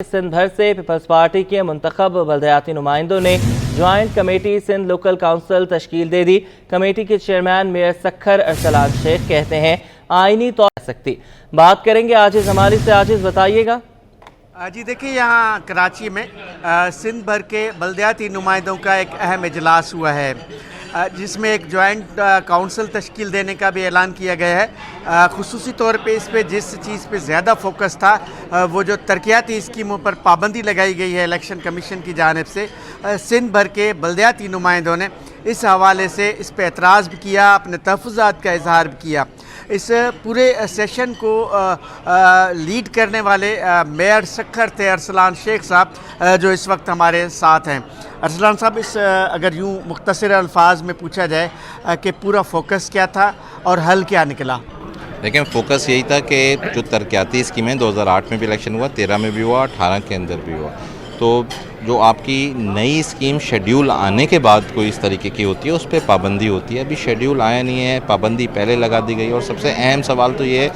سندھ بھر سے Peoples party کے منتخب بلدیاتی نمائندوں نے joint committee Sindh local council تشکیل دے دی۔ کمیٹی کے چیئرمین میئر سکھر ارسلان شیخ کہتے ہیں آئینی طور سکتی بات کریں گے عاجز ہماری سے۔ عاجز بتائیے گا۔ جی دیکھیے، یہاں کراچی میں سندھ بھر کے بلدیاتی نمائندوں کا ایک اہم اجلاس ہوا ہے، جس میں ایک جوائنٹ کونسل تشکیل دینے کا بھی اعلان کیا گیا ہے۔ خصوصی طور پہ اس پہ جس چیز پہ زیادہ فوکس تھا وہ جو ترقیاتی اسکیموں پر پابندی لگائی گئی ہے الیکشن کمیشن کی جانب سے، سندھ بھر کے بلدیاتی نمائندوں نے اس حوالے سے اس پہ اعتراض بھی کیا، اپنے تحفظات کا اظہار بھی کیا۔ اس پورے سیشن کو لیڈ کرنے والے میئر سکھر تھے ارسلان شیخ صاحب، جو اس وقت ہمارے ساتھ ہیں۔ ارسلان صاحب، اگر یوں مختصر الفاظ میں پوچھا جائے کہ پورا فوکس کیا تھا اور حل کیا نکلا؟ لیکن فوکس یہی تھا کہ جو ترقیاتی اسکیمیں 2008 میں بھی الیکشن ہوا، 13 میں بھی ہوا، 18 کے اندر بھی ہوا، تو جو آپ کی نئی اسکیم شیڈیول آنے کے بعد کوئی اس طریقے کی ہوتی ہے اس پہ پابندی ہوتی ہے۔ ابھی شیڈیول آیا نہیں ہے، پابندی پہلے لگا دی گئی۔ اور سب سے اہم سوال تو یہ ہے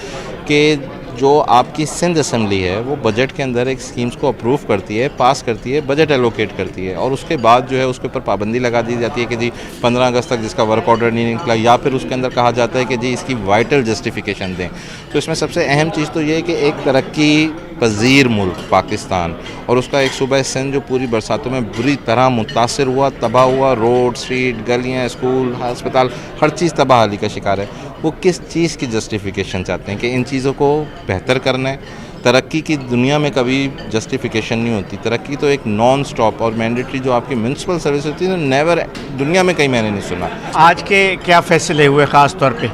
کہ جو آپ کی سندھ اسمبلی ہے وہ بجٹ کے اندر ایک اسکیمز کو اپروو کرتی ہے، پاس کرتی ہے، بجٹ ایلوکیٹ کرتی ہے، اور اس کے بعد جو ہے اس کے اوپر پابندی لگا دی جاتی ہے کہ جی 15 اگست تک جس کا ورک آرڈر نہیں نکلا، یا پھر اس کے اندر کہا جاتا ہے کہ جی اس کی وائٹل جسٹیفیکیشن دیں۔ تو اس میں سب سے اہم چیز تو یہ ہے کہ ایک ترقی پذیر ملک پاکستان اور اس کا ایک صوبہ سندھ جو پوری برساتوں میں بری طرح متاثر ہوا، تباہ ہوا، روڈ، اسٹریٹ، گلیاں، اسکول، ہسپتال، ہر چیز تباہی کا شکار ہے، وہ کس چیز کی جسٹیفیکیشن چاہتے ہیں کہ ان چیزوں کو بہتر کرنا ہے۔ ترقی کی دنیا میں کبھی جسٹیفیکیشن نہیں ہوتی، ترقی تو ایک نان سٹاپ اور مینڈیٹری جو آپ کی میونسپل سروس ہوتی ہے، نیور دنیا میں کہیں میں نے نہیں سنا۔ آج کے کیا فیصلے ہوئے خاص طور پہ؟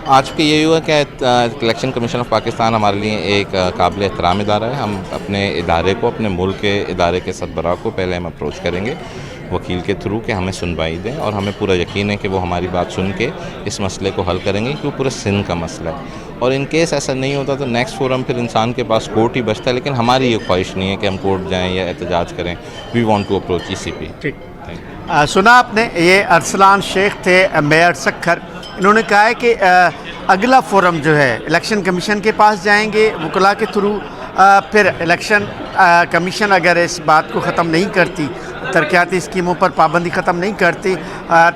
آج کے یہی ہوا کہ الیکشن کمیشن آف پاکستان ہمارے لیے ایک قابل احترام ادارہ ہے۔ ہم اپنے ادارے کو، اپنے ملک کے ادارے کے سربراہ کو پہلے ہم اپروچ کریں گے وکیل کے تھرو کہ ہمیں سنوائی دیں، اور ہمیں پورا یقین ہے کہ وہ ہماری بات سن کے اس مسئلے کو حل کریں گے، کیونکہ وہ پورے سندھ کا مسئلہ ہے۔ اور ان کیس ایسا نہیں ہوتا تو نیکسٹ فورم پھر انسان کے پاس کورٹ ہی بچتا ہے، لیکن ہماری یہ خواہش نہیں ہے کہ ہم کورٹ جائیں یا احتجاج کریں۔ We want to approach ECP۔ ٹھیک، سنا آپ نے، یہ ارسلان شیخ تھے میئر سکھر۔ انہوں نے کہا ہے کہ اگلا فورم جو ہے الیکشن کمیشن کے پاس جائیں گے وکلاء کے تھرو، پھر الیکشن کمیشن اگر اس بات کو ختم نہیں کرتی، ترقیاتی اسکیموں پر پابندی ختم نہیں کرتی،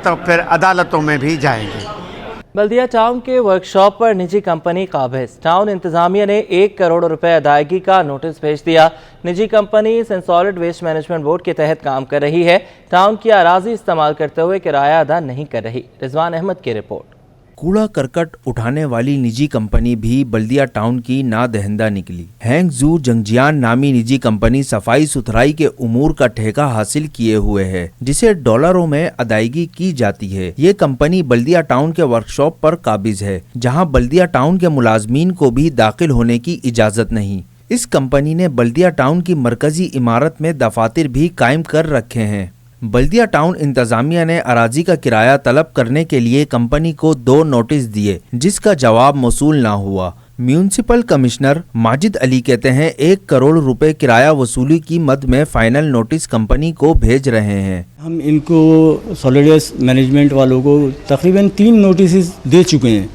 تو پھر عدالتوں میں بھی جائیں گے۔ بلدیہ ٹاؤن کے ورکشاپ پر نجی کمپنی قابض، ٹاؤن انتظامیہ نے 1 کروڑ روپے ادائیگی کا نوٹس بھیج دیا۔ نجی company Sindh solid waste management board کے تحت کام کر رہی ہے، ٹاؤن کی اراضی استعمال کرتے ہوئے کرایہ ادا نہیں کر رہی۔ رضوان احمد کی رپورٹ۔ کوڑا کرکٹ اٹھانے والی نجی کمپنی بھی بلدیہ ٹاؤن کی نادہندہ نکلی۔ ہینگ زو جنگجیان نامی نجی کمپنی صفائی ستھرائی کے امور کا ٹھیکہ حاصل کیے ہوئے ہے، جسے ڈالروں میں ادائیگی کی جاتی ہے۔ یہ کمپنی بلدیہ ٹاؤن کے ورکشاپ پر قابض ہے، جہاں بلدیہ ٹاؤن کے ملازمین کو بھی داخل ہونے کی اجازت نہیں۔ اس کمپنی نے بلدیہ ٹاؤن کی مرکزی عمارت میں دفاتر بھی قائم کر رکھے ہیں۔ بلدیہ ٹاؤن انتظامیہ نے اراضی کا کرایہ طلب کرنے کے لیے کمپنی کو 2 نوٹس دیے، جس کا جواب موصول نہ ہوا۔ میونسپل کمشنر ماجد علی کہتے ہیں 1 کروڑ روپے کرایہ وصولی کی مد میں فائنل نوٹس کمپنی کو بھیج رہے ہیں۔ ہم ان کو سالڈ ویسٹ مینجمنٹ والوں کو تقریباً 3 نوٹسز دے چکے ہیں،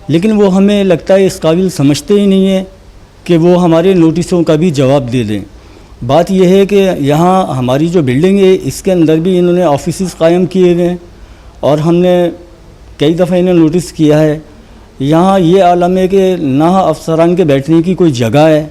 لیکن وہ ہمیں لگتا ہے اس قابل سمجھتے ہی نہیں ہیں کہ وہ ہمارے نوٹسوں کا بھی جواب دے دیں۔ بات یہ ہے کہ یہاں ہماری جو بلڈنگ ہے اس کے اندر بھی انہوں نے آفیسز قائم کیے ہوئے ہیں، اور ہم نے کئی دفعہ انہیں نوٹس کیا ہے۔ یہاں یہ عالم ہے کہ نہ افسران کے بیٹھنے کی کوئی جگہ ہے،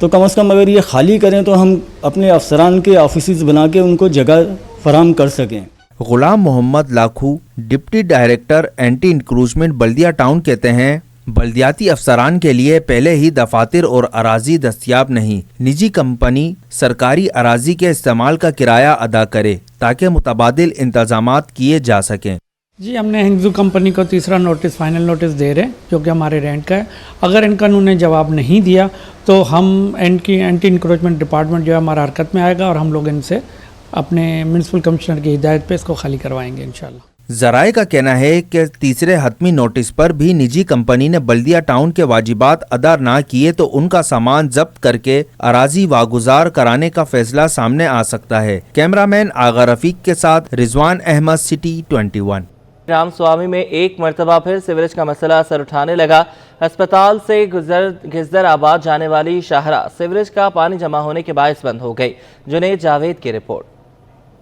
تو کم از کم اگر یہ خالی کریں تو ہم اپنے افسران کے آفیسز بنا کے ان کو جگہ فراہم کر سکیں۔ غلام محمد لاکھو ڈپٹی ڈائریکٹر اینٹی انکروچمنٹ بلدیہ ٹاؤن کہتے ہیں بلدیاتی افسران کے لیے پہلے ہی دفاتر اور اراضی دستیاب نہیں۔ نجی کمپنی سرکاری اراضی کے استعمال کا کرایہ ادا کرے تاکہ متبادل انتظامات کیے جا سکیں۔ جی، ہم نے ہنگزو کمپنی کو 3را نوٹس فائنل نوٹس دے رہے ہیں، جو کہ ہمارے رینٹ کا ہے۔ اگر ان کا انہوں نے جواب نہیں دیا تو ہم اینٹی انکروچمنٹ ڈپارٹمنٹ جو ہے ہمارا حرکت میں آئے گا، اور ہم لوگ ان سے اپنے میونسپل کمشنر کی ہدایت پہ اس کو خالی کروائیں گے انشاءاللہ۔ ذرائع کا کہنا ہے کہ 3رے حتمی نوٹس پر بھی نجی کمپنی نے بلدیہ ٹاؤن کے واجبات ادا نہ کیے تو ان کا سامان ضبط کر کے اراضی واگزار کرانے کا فیصلہ سامنے آ سکتا ہے۔ کیمرہ مین آغا رفیق کے ساتھ رضوان احمد، سٹی 21۔ राम स्वामी में एक मरतबा फिर सीवरेज का मसला असर उठाने लगा। अस्पताल से घिजदर आबाद जाने वाली शाहरा सीवरेज का पानी जमा होने के बायस बंद हो गई। जुनेद जावेद की रिपोर्ट।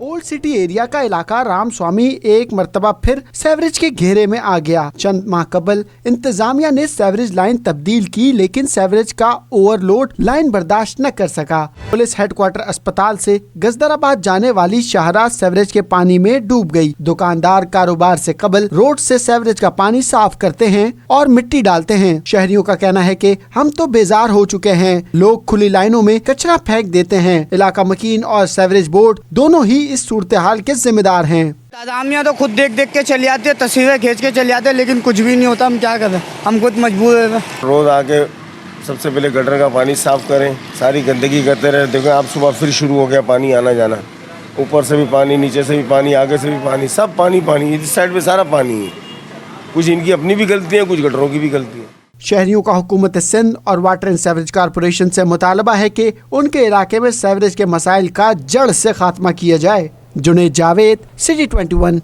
ओल्ड सिटी एरिया का इलाका राम स्वामी एक मरतबा फिर सीवरेज के घेरे में आ गया। चंद माह कबल इंतजामिया ने सीवरेज लाइन तब्दील की, लेकिन सीवरेज का ओवरलोड लाइन बर्दाश्त न कर सका। पुलिस हेडक्वार्टर अस्पताल से गजदराबाद जाने वाली शाहरा सीवरेज के पानी में डूब गई। दुकानदार कारोबार से कबल रोड से सीवरेज का पानी साफ करते हैं और मिट्टी डालते हैं। शहरियों का कहना है कि हम तो बेजार हो चुके हैं। लोग खुली लाइनों में कचरा फेंक देते हैं। इलाका मकीन और सीवरेज बोर्ड दोनों ही इस सूरत हाल के जिम्मेदार हैं। इंतजामिया तो खुद देख देख के चली आती है, तस्वीरें खींच के चली आते हैं, लेकिन कुछ भी नहीं होता। हम क्या करें, हम खुद मजबूर हैं। रोज आके सबसे पहले गटर का पानी साफ करें, सारी गंदगी करते रहे। देखो आप सुबह फिर शुरू हो गया पानी आना जाना, ऊपर से भी पानी, नीचे से भी पानी, आगे से भी पानी, सब पानी पानी। इस साइड पे सारा पानी है। कुछ इनकी अपनी भी गलती है, कुछ गटरों की भी गलती है। शहरियों का हुकूमत सिंध और वाटर एंड सीवरेज कॉरपोरेशन से मुतालबा है कि उनके इलाके में सीवरेज के मसाइल का जड़ से खात्मा किया जाए। जुनेद जावेद, सिटी 21।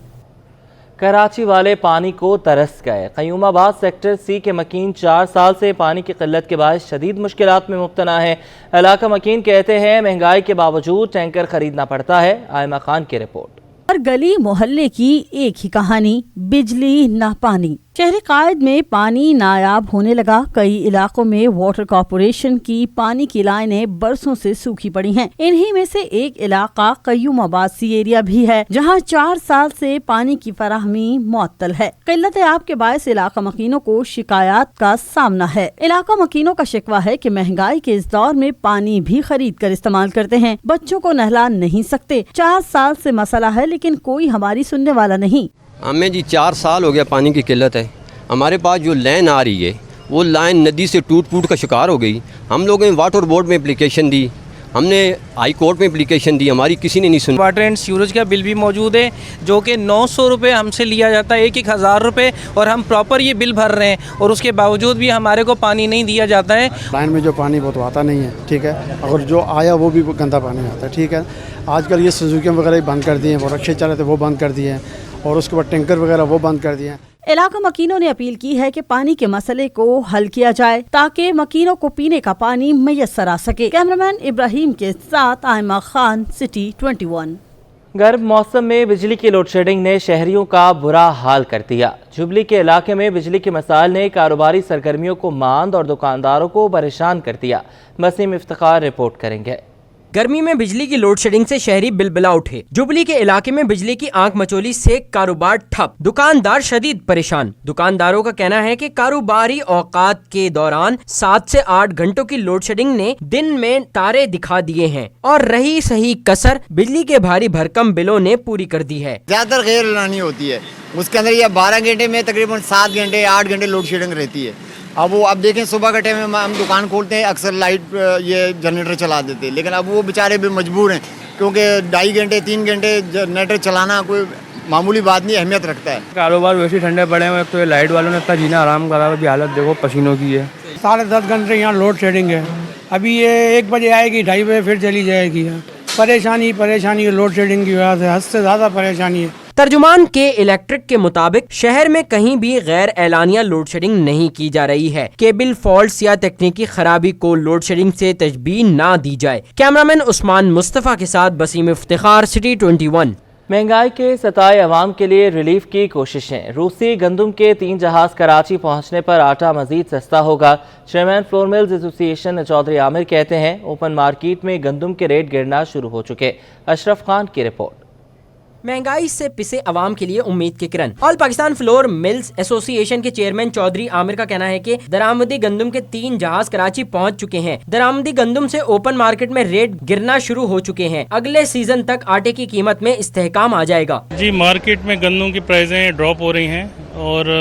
कराची वाले पानी को तरस गए। क़यूमाबाद सेक्टर सी के मकीन 4 साल से पानी की किल्लत के बाद शदीद मुश्किलात में मुब्तला है। इलाका मकीन कहते हैं महंगाई के बावजूद टैंकर खरीदना पड़ता है। आयमा खान की रिपोर्ट। और गली मोहल्ले की एक ही कहानी, बिजली ना पानी। शहरी कायद में पानी नायाब होने लगा। कई इलाकों में वाटर कॉर्पोरेशन की पानी की लाइनें बरसों से सूखी पड़ी हैं। इन्हीं में से एक इलाका क़यूमाबाद सी एरिया भी है, जहां 4 साल से पानी की फराहमी मुअत्तल है। किल्लत आब के बायस इलाका मकीनों को शिकायत का सामना है। इलाका मकीनों का शिकवा है कि महंगाई के इस दौर में पानी भी खरीद कर इस्तेमाल करते हैं। बच्चों को नहला नहीं सकते। 4 साल से मसला है, लेकिन कोई हमारी सुनने वाला नहीं। हमें जी 4 साल हो गया पानी की किल्लत है। हमारे पास जो लाइन आ रही है वो लाइन नदी से टूट का शिकार हो गई। हम लोगों ने वाटर बोर्ड में एप्लीकेशन दी, हमने हाई कोर्ट में एप्लीकेशन दी, हमारी किसी ने नहीं सुनी। वाटर एंड सीवरेज का बिल भी मौजूद है, जो कि 900 रुपये हमसे लिया जाता है, 1,000 रुपये, और हम प्रॉपर ये बिल भर रहे हैं, और उसके बावजूद भी हमारे को पानी नहीं दिया जाता है। लाइन में जो पानी वो तो आता नहीं है, ठीक है, अगर जो आया वो भी गंदा पानी आता है, ठीक है। आजकल ये सुजुकी वगैरह बंद कर दिए हैं, वो रक्शे चले थे वो बंद कर दिए हैं, और उसके बाद टैंकर वगैरह वो बंद कर दिए हैं। इलाका मकीनों ने अपील की है कि पानी के मसले को हल किया जाए ताकि मकीनों को पीने का पानी मैसर आ सके। कैमरामैन इब्राहिम के साथ आयमा खान, सिटी 21। गर्म मौसम में बिजली की लोड शेडिंग ने शहरियों का बुरा हाल कर दिया। जुबली के इलाके में बिजली के मसाइल ने कारोबारी सरगर्मियों को मांद और दुकानदारों को परेशान कर दिया। वसीम इफ्तिखार रिपोर्ट करेंगे। गर्मी में बिजली की लोड शेडिंग से शहरी बिलबिला उठे। जुबली के इलाके में बिजली की आंख मचोली से कारोबार ठप, दुकानदार शदीद परेशान। दुकानदारों का कहना है कि कारोबारी औकात के दौरान 7 से 8 घंटों की लोड शेडिंग ने दिन में तारे दिखा दिए हैं, और रही सही कसर बिजली के भारी भरकम बिलों ने पूरी कर दी है। ज्यादातर गैर एलानी होती है, उसके अंदर ये 12 घंटे में तकरीबन 7 घंटे 8 घंटे लोड शेडिंग रहती है। अब देखें सुबह के टाइम में हम दुकान खोलते हैं, अक्सर लाइट ये जनरेटर चला देते हैं, लेकिन अब वो बेचारे भी मजबूर हैं, क्योंकि 2.5 घंटे 3 घंटे जनरेटर चलाना कोई मामूली बात नहीं, अहमियत रखता है। कारोबार वैसे ही ठंडे पड़े हैं, तो ये लाइट वालों ने इतना जीना आराम करा, अभी हालत देखो पसीनों की है। 10:30 घंटे यहाँ लोड शेडिंग है। अभी ये 1 बजे आएगी, 2:30 बजे फिर चली जाएगी। परेशानी लोड शेडिंग की वजह से हद से ज़्यादा परेशानी है। तर्जुमान के इलेक्ट्रिक के मुताबिक शहर में कहीं भी गैर एलानिया लोड शेडिंग नहीं की जा रही है। केबल फॉल्ट्स या तकनीकी खराबी को लोड शेडिंग से तशबीह ना दी जाए। कैमरामैन उस्मान मुस्तफ़ा के साथ वसीम इफ्तिखार, सिटी 21। महंगाई के सताए अवाम के लिए रिलीफ की कोशिशें। रूसी गंदम के 3 जहाज कराची पहुंचने पर आटा मजीद सस्ता होगा। Chairman flour mills association Chaudhry Aamir कहते हैं ओपन मार्केट में गंदम के रेट गिरना शुरू हो चुके। अशरफ खान की रिपोर्ट। महंगाई से पिसे अवाम के लिए उम्मीद की किरण। All Pakistan flour mills association के चेयरमैन चौधरी आमिर का कहना है कि दरामदी गंदम के 3 जहाज कराची पहुंच चुके हैं। दरामदी गंदम से ओपन मार्केट में रेट गिरना शुरू हो चुके हैं। अगले सीजन तक आटे की कीमत में इस्तेहकाम आ जाएगा। जी, मार्केट में गंदम की प्राइसें ड्रॉप हो रही हैं और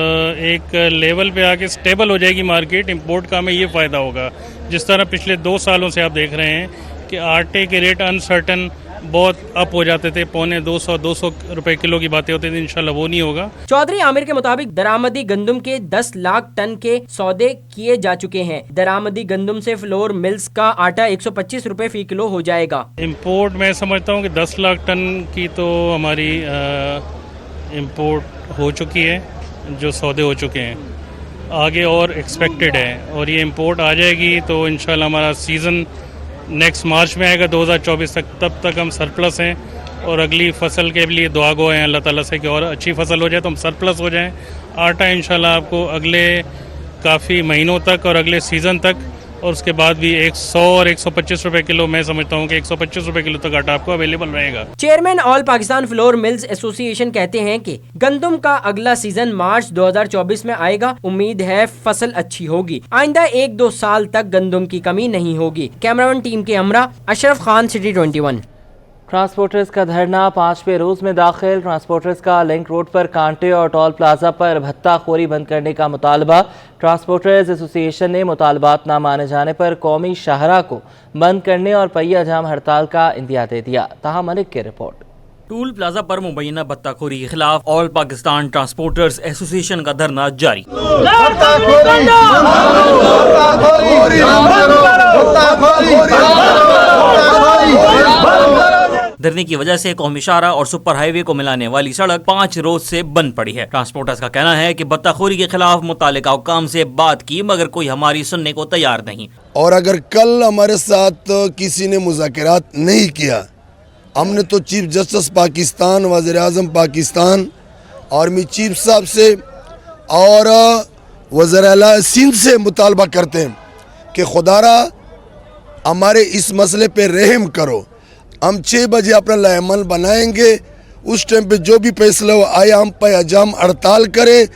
एक लेवल पे आके स्टेबल हो जाएगी मार्केट। इम्पोर्ट का हमें ये फ़ायदा होगा, जिस तरह पिछले 2 सालों से आप देख रहे हैं कि आटे के रेट अनसर्टन बहुत अप हो जाते थे, 200 रुपए किलो की बातें होती थी। इंशाल्लाह वो नहीं होगा। चौधरी आमिर के मुताबिक दरामदी गंदम के 10 लाख टन के सौदे किए जा चुके हैं। दरामदी गंदम से फ्लोर मिल्स का आटा 125 रुपए फी किलो हो जाएगा। इम्पोर्ट मैं समझता हूँ कि 10 लाख टन की तो हमारी इंपोर्ट हो चुकी है, जो सौदे हो चुके हैं, आगे और एक्सपेक्टेड है, और ये इंपोर्ट आ जाएगी तो इंशाल्लाह हमारा सीज़न नेक्स्ट मार्च में आएगा 2024 तक, तब तक हम सरप्लस हैं। और अगली फसल के लिए दुआ गो हैं अल्लाह ताला से कि और अच्छी फसल हो जाए तो हम सरप्लस हो जाएं। आटा इंशाल्लाह आपको अगले काफ़ी महीनों तक और अगले सीज़न तक, और उसके बाद भी 100 और 125 रुपए किलो, मैं समझता हूँ कि 125 रुपए किलो तक आटा आपको अवेलेबल रहेगा। Chairman all Pakistan flour mills association कहते हैं कि गंदम का अगला सीजन मार्च 2024 में आएगा। उम्मीद है फसल अच्छी होगी। आइंदा 1-2 साल तक गंदम की कमी नहीं होगी। कैमरामैन टीम के हमरा अशरफ खान, सिटी 21। ट्रांसपोर्टर्स का धरना 5वें रोज में दाखिल। ट्रांसपोर्टर्स का लिंक रोड पर कांटे और टोल प्लाजा पर भत्ताखोरी बंद करने का मुतालबा। ट्रांसपोर्टर्स एसोसिएशन ने मुतालबात ना माने जाने पर कौमी शाहरा को बंद करने और पहिया जाम हड़ताल का इंदिया दे दिया। ताहा मलिक की रिपोर्ट। टोल प्लाजा पर मुबैना भत्ताखोरी के खिलाफ ऑल पाकिस्तान ट्रांसपोर्टर्स एसोसिएशन का धरना जारी। धरने की वजह से कौमी शाहरा और सुपर हाईवे को मिलाने वाली सड़क 5 रोज से बंद पड़ी है। ट्रांसपोर्टर्स का कहना है कि भत्ताखोरी के खिलाफ मुतालिका हुकाम से बात की मगर कोई हमारी सुनने को तैयार नहीं। और अगर कल हमारे साथ किसी ने मुज़ाकरात नहीं किया, हमने तो चीफ जस्टिस पाकिस्तान, वज़ीर आज़म पाकिस्तान, आर्मी चीफ साहब से और वज़ीर आला सिंध से मुतालबा करते हैं कि खुदारा हमारे इस मसले पे रहम करो। हम 6 बजे अपना लाएमन बनाएंगे, उस टाइम पे जो भी फैसला हो, आया हम पैजाम हड़ताल करें,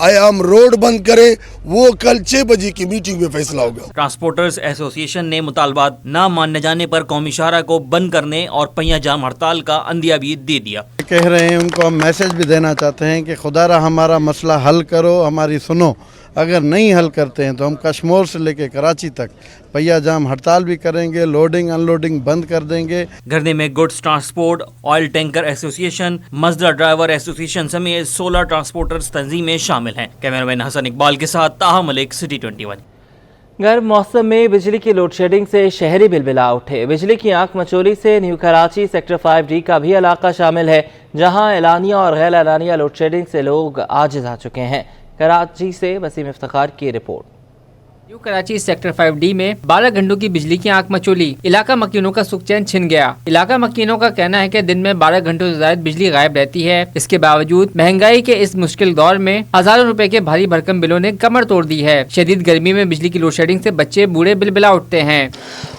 आया हम रोड बंद करें, वो कल 6 बजे की मीटिंग में फैसला होगा। ट्रांसपोर्टर्स एसोसिएशन ने मुतालबात न मानने जाने पर कौमी शाहरा को बंद करने और पहिया जाम हड़ताल का अंदिया भी दे दिया। कह रहे हैं, उनको हम मैसेज भी देना चाहते हैं कि खुदारा हमारा मसला हल करो, हमारी सुनो। अगर नहीं हल करते हैं तो हम कश्मीर से लेकर कराची तक पहिया जाम हड़ताल भी करेंगे, लोडिंग अनलोडिंग बंद कर देंगे। धरने में goods transport, oil tanker association, मजदूर ड्राइवर एसोसिएशन समेत 16 ट्रांसपोर्टर्स तंजीमें शामिल हैं। कैमरामैन हसन इकबाल के साथ ताहा मलिक, सिटी 21। गर्म मौसम में बिजली की लोड शेडिंग से शहरी बिलबिला उठे। बिजली की आंख मचोली से न्यू कराची सेक्टर 5D का भी इलाका शामिल है, जहां एलानिया और गैर एलानिया लोड शेडिंग से लोग आजिज आ चुके हैं। कराची से वसीम इफ्तिखार की report. New Karachi sector 5D में 12 घंटों की बिजली की आंख मचोली। इलाका मकीनों का सुखचैन छिन गया। इलाका मकीनों का कहना है कि दिन में 12 घंटों से ज्यादा बिजली गायब रहती है। इसके बावजूद महंगाई के इस मुश्किल दौर में हजारों रुपए के भारी भरकम बिलों ने कमर तोड़ दी है। शदीद गर्मी में बिजली की लोड शेडिंग से बच्चे बूढ़े बिलबिला उठते हैं।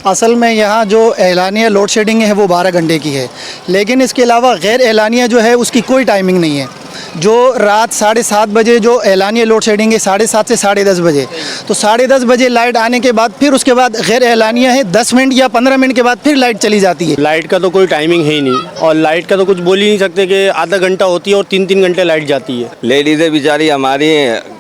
असल में यहाँ जो एलानिया लोड शेडिंग है वो 12 घंटे की है, लेकिन इसके अलावा गैर एलानिया जो है उसकी कोई टाइमिंग नहीं है। जो रात 7:30 बजे जो एलानिया लोड शेडिंग है 7:30 से 10:30 बजे, तो 10:30 बजे लाइट आने के बाद फिर उसके बाद गैर एलानिया है, 10 मिनट या 15 मिनट के बाद फिर लाइट चली जाती है। लाइट का तो कोई टाइमिंग है ही नहीं, और लाइट का तो कुछ बोल ही नहीं सकते कि आधा घंटा होती है और 3-3 घंटे लाइट जाती है। लेडीज़ें बेचारी हमारी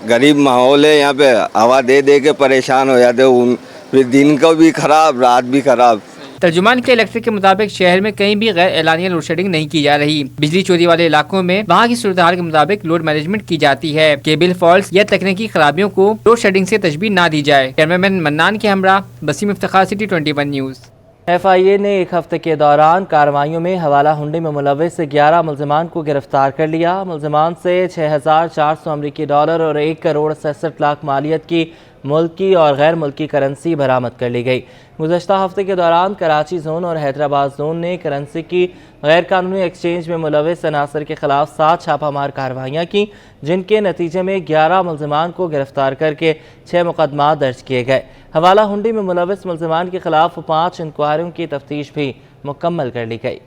गरीब माहौल है, यहाँ पे हवा दे दे के परेशान हो जाते हैं, दिन को भी खराब रात भी खराब। तर्जुमान के इलेक्ट्रिक के मुताबिक शहर में कहीं भी गैर एलानिया लोड शेडिंग नहीं की जा रही। बिजली चोरी वाले इलाकों में वहाँ की सूरत हाल के मुताबिक लोड मैनेजमेंट की जाती है। केबल फॉल्ट या तकनीकी खराबियों को लोड शेडिंग से तशबीह ना दी जाए। कैमरामैन मन्नान के हमरा Waseem Iftikhar, city 21 news. FIA ने एक हफ्ते के दौरान कार्रवाइयों में हवाला हुंडी में मुलव्वस 11 मुल्ज़िमान को गिरफ्तार कर लिया। मुल्ज़िमान से 6,400 अमरीकी डॉलर और 1 करोड़ 67 लाख मालियत की मुल्की और गैर मुल्की करेंसी बरामद कर ली गई। गुज़श्ता हफ्ते के दौरान कराची जोन और हैदराबाद जोन ने करेंसी की गैर कानूनी एक्सचेंज में मुलव्वस अनासर के खिलाफ 7 छापामार कार्रवाइयाँ की, जिनके नतीजे में 11 मुल्ज़िमान को गिरफ्तार करके 6 मुकदमा दर्ज किए गए। हवाला हुंडी में मुलव्वस मुल्ज़िमान के खिलाफ 5 इंक्वायरियों की तफ्तीश भी मुकम्मल कर ली गई।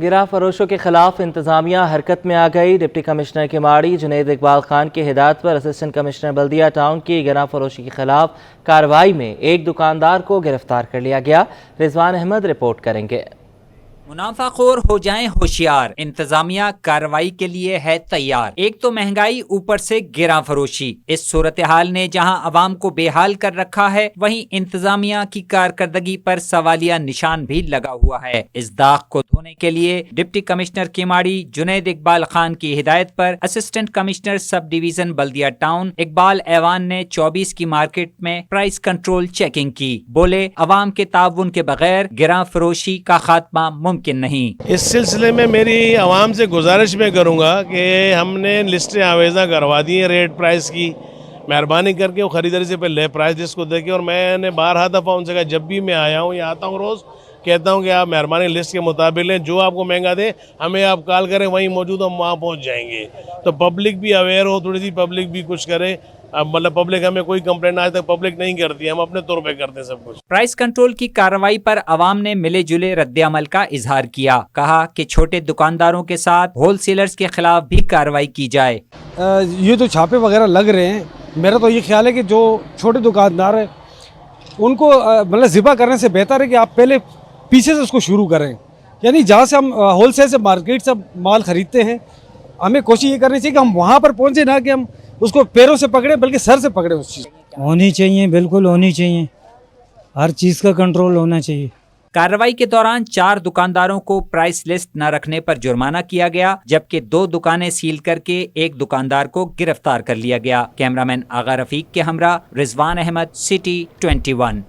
गिरा फरोशों के खिलाफ इंतजामिया हरकत में आ गई। डिप्टी कमिश्नर किमाड़ी जुनैद इकबाल खान की हिदायत पर असिस्टेंट कमिश्नर बल्दिया टाउन की गिरा फरोशी के खिलाफ कार्रवाई में एक दुकानदार को गिरफ्तार कर लिया गया। रिजवान अहमद रिपोर्ट करेंगे। मुनाफाखोर हो जाएं होशियार, इंतजामिया कार्रवाई के लिए है तैयार। एक तो महंगाई, ऊपर से गिरा फरोशी। इस सूरत हाल ने जहां अवाम को बेहाल कर रखा है, वहीं इंतजामिया की कारकर्दगी पर सवालिया निशान भी लगा हुआ है। इस दाग को धोने के लिए डिप्टी कमिश्नर किमाड़ी जुनैद इकबाल खान की हिदायत पर असिस्टेंट कमिश्नर सब डिवीजन बल्दिया टाउन इकबाल ऐवान ने 24 की मार्केट में प्राइस कंट्रोल चेकिंग की। बोले, अवाम के ताउन के बगैर गिरा फरोशी का खात्मा मुमकिन मुमकिन नहीं। इस सिलसिले में मेरी आवाम से गुजारिश मैं करूँगा कि हमने लिस्टें आवेज़ा करवा दी हैं रेट प्राइस की, मेहरबानी करके वो ख़रीदारी से पहले प्राइस लिस्ट को देखें। और मैंने 12 दफ़ा उनसे कहा, जब भी मैं आया हूँ या आता हूँ रोज़ कहता हूँ कि आप मेहरबानी लिस्ट के मुताबिक लें, जो आपको महंगा दे हमें आप कॉल करें, वहीं मौजूद हम वहाँ पहुँच जाएंगे। तो पब्लिक भी अवेयर हो, थोड़ी सी पब्लिक भी कुछ करे। अब मतलब पब्लिक हमें कोई कंप्लेंट आज तक पब्लिक नहीं करती, हम अपने तौर पे करते हैं सब कुछ। प्राइस कंट्रोल की कार्रवाई पर अवाम ने मिले जुले रद्द-ए-अमल का इजहार किया। कहा कि छोटे दुकानदारों के साथ होलसेलर्स के खिलाफ भी कार्रवाई की जाए। ये तो छापे वगैरह लग रहे हैं, मेरा तो ये ख्याल है कि जो छोटे दुकानदार हैं उनको मतलब ज़िबा करने से बेहतर है कि आप पहले पीछे से उसको शुरू करें। यानी जहाँ से हम होलसेल से मार्केट से माल ख़रीदते हैं, हमें कोशिश ये करनी चाहिए कि हम वहाँ पर पहुँचे, ना कि हम उसको पैरों से पकड़े बल्कि सर से पकड़े। उस चीज़ होनी चाहिए, बिल्कुल होनी चाहिए, हर चीज़ का कंट्रोल होना चाहिए। कार्रवाई के दौरान 4 दुकानदारों को प्राइस लिस्ट न रखने पर जुर्माना किया गया, जबकि 2 दुकानें सील करके एक दुकानदार को गिरफ्तार कर लिया गया। कैमरामैन आगा रफीक के हमरा रिजवान अहमद, सिटी 21।